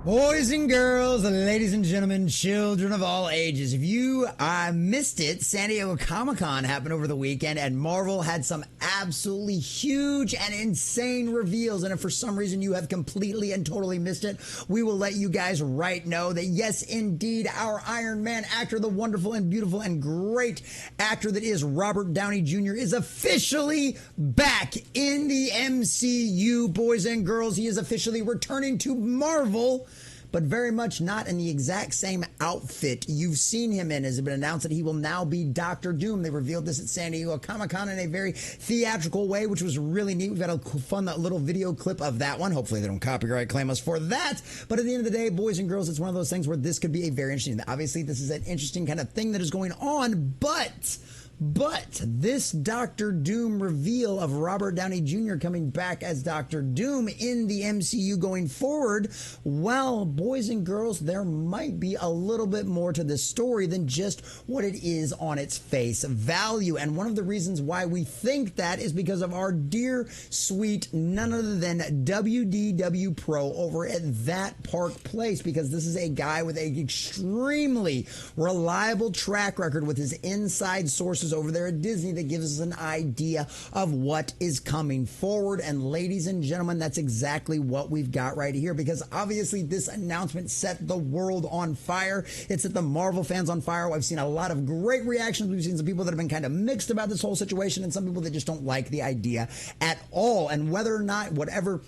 Boys and girls, ladies and gentlemen, children of all ages, if you missed it, San Diego Comic-Con happened over the weekend, and Marvel had some absolutely huge and insane reveals. And if for some reason you have completely and totally missed it, we will let you guys know that yes, indeed, our Iron Man actor, the wonderful and beautiful and great actor that is Robert Downey Jr. is officially back in the MCU. Boys and girls, he is officially returning to Marvel, but very much not in the exact same outfit you've seen him in. It has been announced that he will now be Doctor Doom. They revealed this at San Diego Comic-Con in a very theatrical way, which was really neat. We've got a fun little video clip of that one. Hopefully they don't copyright claim us for that. But at the end of the day, boys and girls, it's one of those things where this could be a very interesting. Obviously, this is an interesting kind of thing that is going on, but this Doctor Doom reveal of Robert Downey Jr. coming back as Doctor Doom in the MCU going forward, well, boys and girls, there might be a little bit more to this story than just what it is on its face value. And one of the reasons why we think that is because of our dear, sweet, none other than WDW Pro over at That Park Place, because this is a guy with an extremely reliable track record with his inside sources over there at Disney that gives us an idea of what is coming forward. And ladies and gentlemen, that's exactly what we've got right here, because obviously this announcement set the world on fire. It set the Marvel fans on fire. I've seen a lot of great reactions. We've seen some people that have been kind of mixed about this whole situation, and some people that just don't like the idea at all. And whether or not whatever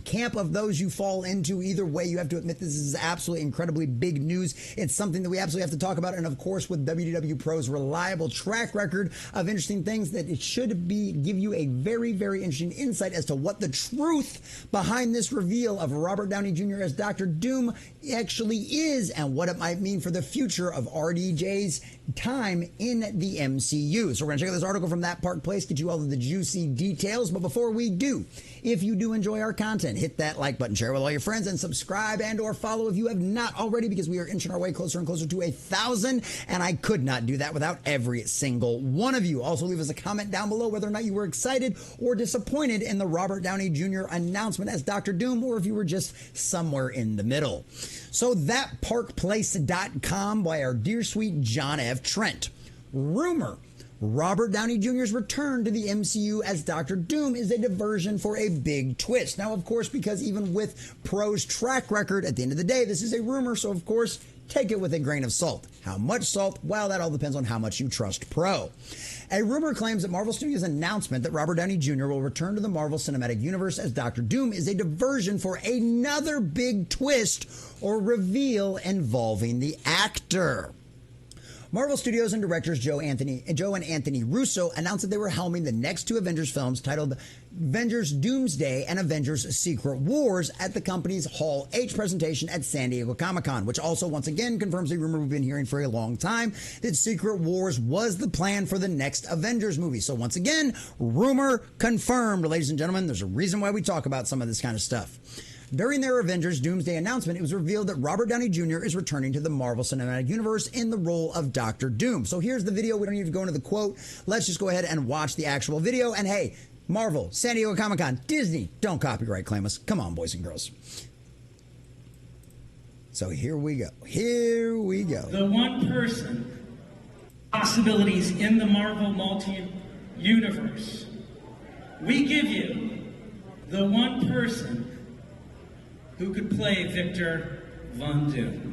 camp of those you fall into, either way, you have to admit this is absolutely incredibly big news. It's something that we absolutely have to talk about. And of course, with WDW Pro's reliable track record of interesting things, that it should give you a very, very interesting insight as to what the truth behind this reveal of Robert Downey Jr. as Doctor Doom actually is, and what it might mean for the future of RDJ's time in the MCU. So we're going to check out this article from That Park Place, get you all of the juicy details. But before we do, if you do enjoy our content, hit that like button, share with all your friends, and subscribe and or follow if you have not already, because we are inching our way closer and closer to 1,000, and I could not do that without every single one of you. Also, leave us a comment down below whether or not you were excited or disappointed in the Robert Downey Jr. announcement as Doctor Doom, or if you were just somewhere in the middle. So thatparkplace.com by our dear sweet John F. Trent. Rumor: Robert Downey Jr.'s return to the MCU as Doctor Doom is a diversion for a big twist. Now, of course, because even with Pro's track record, at the end of the day, this is a rumor, so of course, take it with a grain of salt. How much salt? Well, that all depends on how much you trust Pro. A rumor claims that Marvel Studios' announcement that Robert Downey Jr. will return to the Marvel Cinematic Universe as Doctor Doom is a diversion for another big twist or reveal involving the actor. Marvel Studios and directors Joe and Anthony Russo announced that they were helming the next two Avengers films, titled Avengers Doomsday and Avengers Secret Wars, at the company's Hall H presentation at San Diego Comic-Con, which also once again confirms a rumor we've been hearing for a long time, that Secret Wars was the plan for the next Avengers movie. So once again, rumor confirmed. Ladies and gentlemen, there's a reason why we talk about some of this kind of stuff. During their Avengers Doomsday announcement, it was revealed that Robert Downey Jr. is returning to the Marvel Cinematic Universe in the role of Doctor Doom. So here's the video. We don't need to go into the quote. Let's just go ahead and watch the actual video. And hey, Marvel, San Diego Comic-Con, Disney, don't copyright claim us. Come on, boys and girls. So here we go. Here we go. The one person, possibilities in the Marvel multi-universe. We give you the one person who could play Victor Von Doom.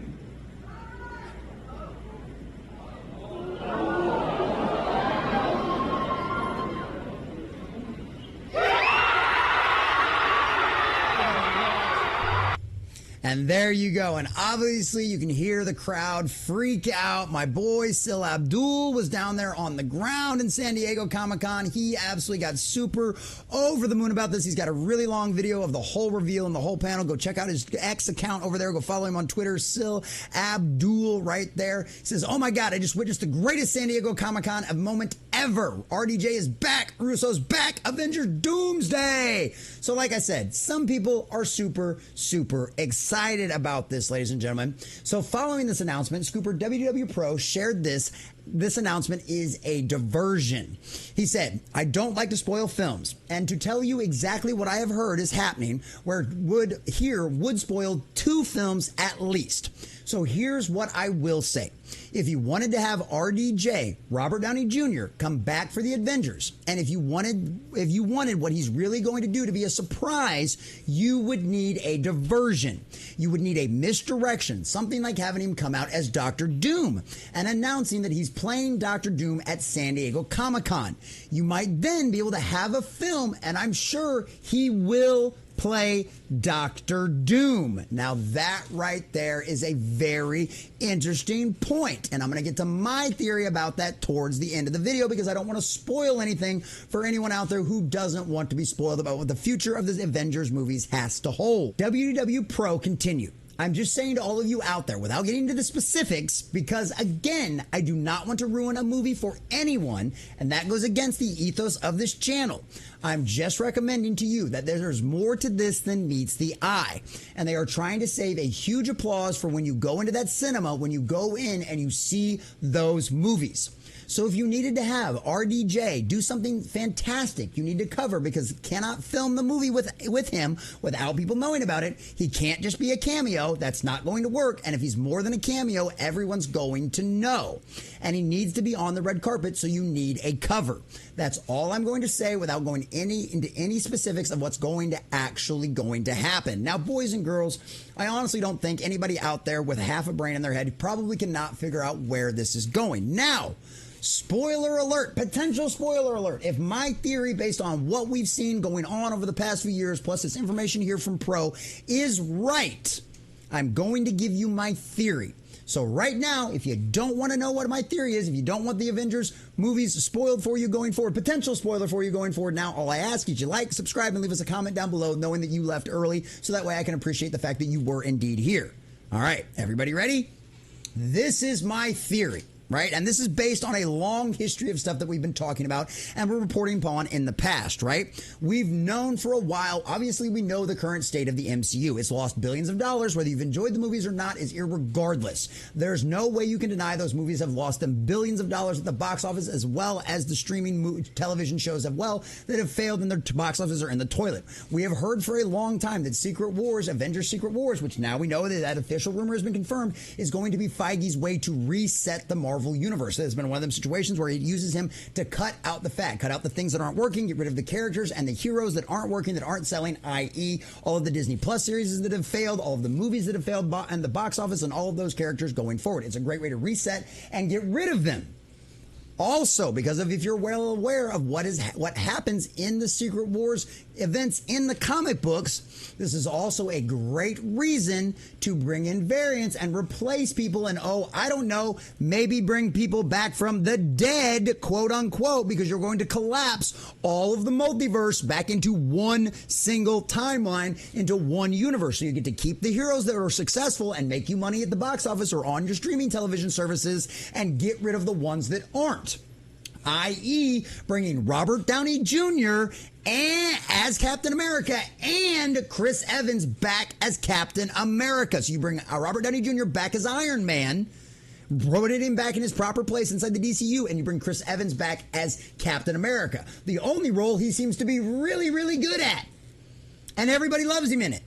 And there you go. And obviously you can hear the crowd freak out. My boy Sil Abdul was down there on the ground in San Diego Comic-Con. He absolutely got super over the moon about this. He's got a really long video of the whole reveal and the whole panel. Go check out his X account over there. Go follow him on Twitter. Sil Abdul right there. He says, "Oh my God, I just witnessed the greatest San Diego Comic-Con moment ever. RDJ is back. Russo's back. Avengers Doomsday." So like I said, some people are super, super excited about this, ladies and gentlemen. So following this announcement, Scooper WDW Pro shared this this announcement is a diversion. He said, I don't like to spoil films, and to tell you exactly what I have heard is happening, where would spoil 2 films at least. So here's what I will say. If you wanted to have RDJ, Robert Downey Jr., come back for the Avengers, and if you wanted what he's really going to do to be a surprise, you would need a diversion. You would need a misdirection, something like having him come out as Dr. Doom and announcing that he's playing Dr. Doom at San Diego Comic-Con. You might then be able to have a film, and I'm sure he will play Dr. Doom. Now that right there is a very interesting point, and I'm going to get to my theory about that towards the end of the video because I don't want to spoil anything for anyone out there who doesn't want to be spoiled about what the future of the Avengers movies has to hold. WDW Pro continued. I'm just saying to all of you out there, without getting into the specifics, because again, I do not want to ruin a movie for anyone, and that goes against the ethos of this channel. I'm just recommending to you that there's more to this than meets the eye, and they are trying to save a huge applause for when you go into that cinema, when you go in and you see those movies. So if you needed to have RDJ do something fantastic, you need to cover, because cannot film the movie with him without people knowing about it. He can't just be a cameo. That's not going to work. And if he's more than a cameo, everyone's going to know. And he needs to be on the red carpet, so you need a cover. That's all I'm going to say without going into any specifics of what's actually going to happen. Now, boys and girls, I honestly don't think anybody out there with half a brain in their head probably cannot figure out where this is going. Now, spoiler alert, potential spoiler alert. If my theory based on what we've seen going on over the past few years, plus this information here from Pro, is right, I'm going to give you my theory. So right now, if you don't want to know what my theory is, if you don't want the Avengers movies spoiled for you going forward, potential spoiler for you going forward, now all I ask is you like, subscribe, and leave us a comment down below knowing that you left early, so that way I can appreciate the fact that you were indeed here. All right, everybody ready? This is my theory. Right? And this is based on a long history of stuff that we've been talking about and we're reporting upon in the past, right? We've known for a while, obviously we know the current state of the MCU. It's lost billions of dollars. Whether you've enjoyed the movies or not is irregardless. There's no way you can deny those movies have lost them billions of dollars at the box office, as well as the streaming television shows that have failed in their box office or in the toilet. We have heard for a long time that Secret Wars, Avengers Secret Wars, which now we know that official rumor has been confirmed, is going to be Feige's way to reset the Marvel universe. It's been one of them situations where he uses him to cut out the fat, cut out the things that aren't working, get rid of the characters and the heroes that aren't working, that aren't selling, i.e. all of the Disney Plus series that have failed, all of the movies that have failed and the box office, and all of those characters going forward. It's a great way to reset and get rid of them. Also, because if you're well aware of what happens in the Secret Wars events in the comic books, this is also a great reason to bring in variants and replace people and, I don't know, maybe bring people back from the dead, quote unquote, because you're going to collapse all of the multiverse back into one single timeline, into one universe. So you get to keep the heroes that are successful and make you money at the box office or on your streaming television services, and get rid of the ones that aren't. I.e. bringing Robert Downey Jr. as Captain America and Chris Evans back as Captain America. So you bring Robert Downey Jr. back as Iron Man, put him back in his proper place inside the DCU, and you bring Chris Evans back as Captain America. The only role he seems to be really, really good at. And everybody loves him in it.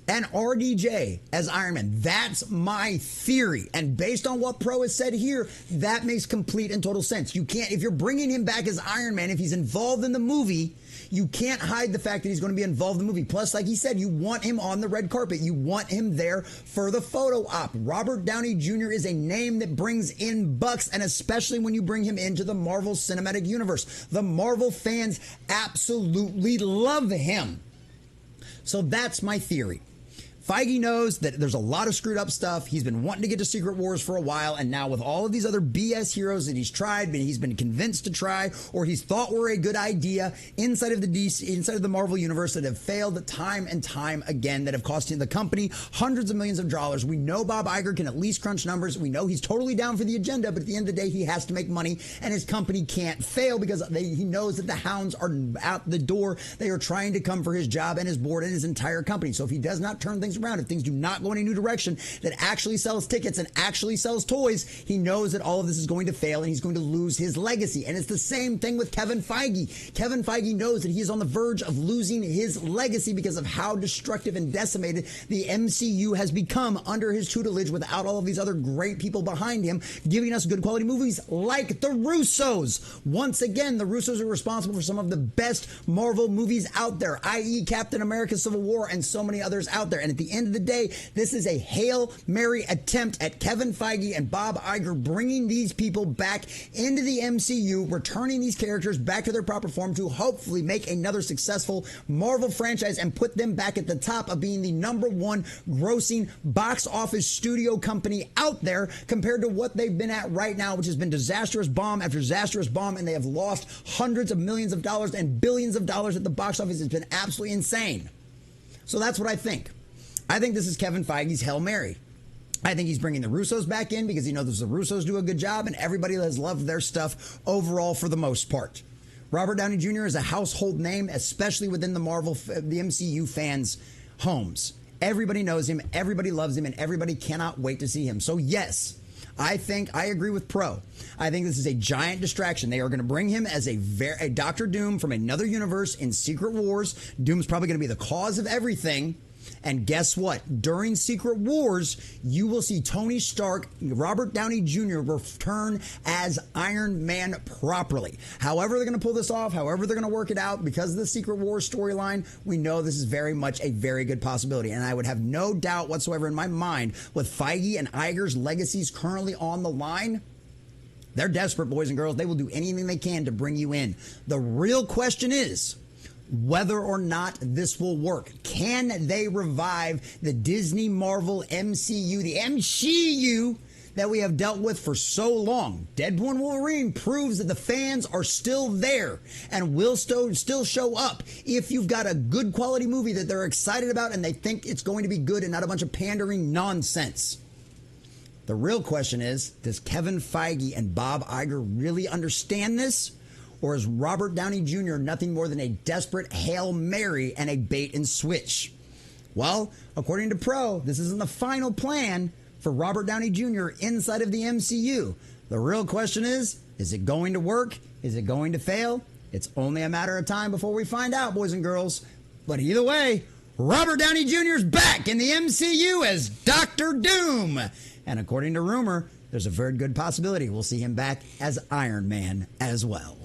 And RDJ as Iron Man. That's my theory. And based on what Pro has said here, that makes complete and total sense. You can't, if you're bringing him back as Iron Man, if he's involved in the movie, you can't hide the fact that he's going to be involved in the movie. Plus, like he said, you want him on the red carpet. You want him there for the photo op. Robert Downey Jr. is a name that brings in bucks, and especially when you bring him into the Marvel Cinematic Universe. The Marvel fans absolutely love him. So that's my theory. Feige knows that there's a lot of screwed up stuff. He's been wanting to get to Secret Wars for a while, and now with all of these other BS heroes that he's tried, but he's been convinced to try, or he's thought were a good idea inside of the DC, inside of the Marvel universe, that have failed time and time again, that have cost the company hundreds of millions of dollars. We know Bob Iger can at least crunch numbers. We know he's totally down for the agenda, but at the end of the day, he has to make money, and his company can't fail because he knows that the hounds are out the door. They are trying to come for his job and his board and his entire company. So if he does not turn things things around, if things do not go in a new direction that actually sells tickets and actually sells toys, he knows that all of this is going to fail and he's going to lose his legacy. And it's the same thing with Kevin Feige. Kevin Feige knows that he is on the verge of losing his legacy because of how destructive and decimated the MCU has become under his tutelage without all of these other great people behind him giving us good quality movies like the Russos. Once again, the Russos are responsible for some of the best Marvel movies out there, i.e. Captain America Civil War and so many others out there. And at the end of the day, this is a Hail Mary attempt at Kevin Feige and Bob Iger bringing these people back into the MCU, returning these characters back to their proper form to hopefully make another successful Marvel franchise and put them back at the top of being the #1 grossing box office studio company out there compared to what they've been at right now, which has been disastrous bomb after disastrous bomb, and they have lost hundreds of millions of dollars and billions of dollars at the box office. It's been absolutely insane. So that's what I think. I think this is Kevin Feige's Hail Mary. I think he's bringing the Russos back in because he knows the Russos do a good job and everybody has loved their stuff overall for the most part. Robert Downey Jr. is a household name, especially within the MCU fans' homes. Everybody knows him, everybody loves him, and everybody cannot wait to see him. So yes, I agree with Pro. I think this is a giant distraction. They are going to bring him as a Doctor Doom from another universe in Secret Wars. Doom's probably going to be the cause of everything. And guess what? During Secret Wars, you will see Tony Stark, Robert Downey Jr. return as Iron Man properly. However they're going to pull this off, however they're going to work it out, because of the Secret Wars storyline, we know this is very much a very good possibility. And I would have no doubt whatsoever in my mind with Feige and Iger's legacies currently on the line. They're desperate, boys and girls. They will do anything they can to bring you in. The real question is whether or not this will work. Can they revive the Disney Marvel MCU, the MCU that we have dealt with for so long? Deadpool and Wolverine proves that the fans are still there and will still show up if you've got a good quality movie that they're excited about and they think it's going to be good and not a bunch of pandering nonsense. The real question is, does Kevin Feige and Bob Iger really understand this? Or is Robert Downey Jr. nothing more than a desperate Hail Mary and a bait and switch? Well, according to Pro, this isn't the final plan for Robert Downey Jr. inside of the MCU. The real question is it going to work? Is it going to fail? It's only a matter of time before we find out, boys and girls. But either way, Robert Downey Jr. is back in the MCU as Dr. Doom. And according to rumor, there's a very good possibility we'll see him back as Iron Man as well.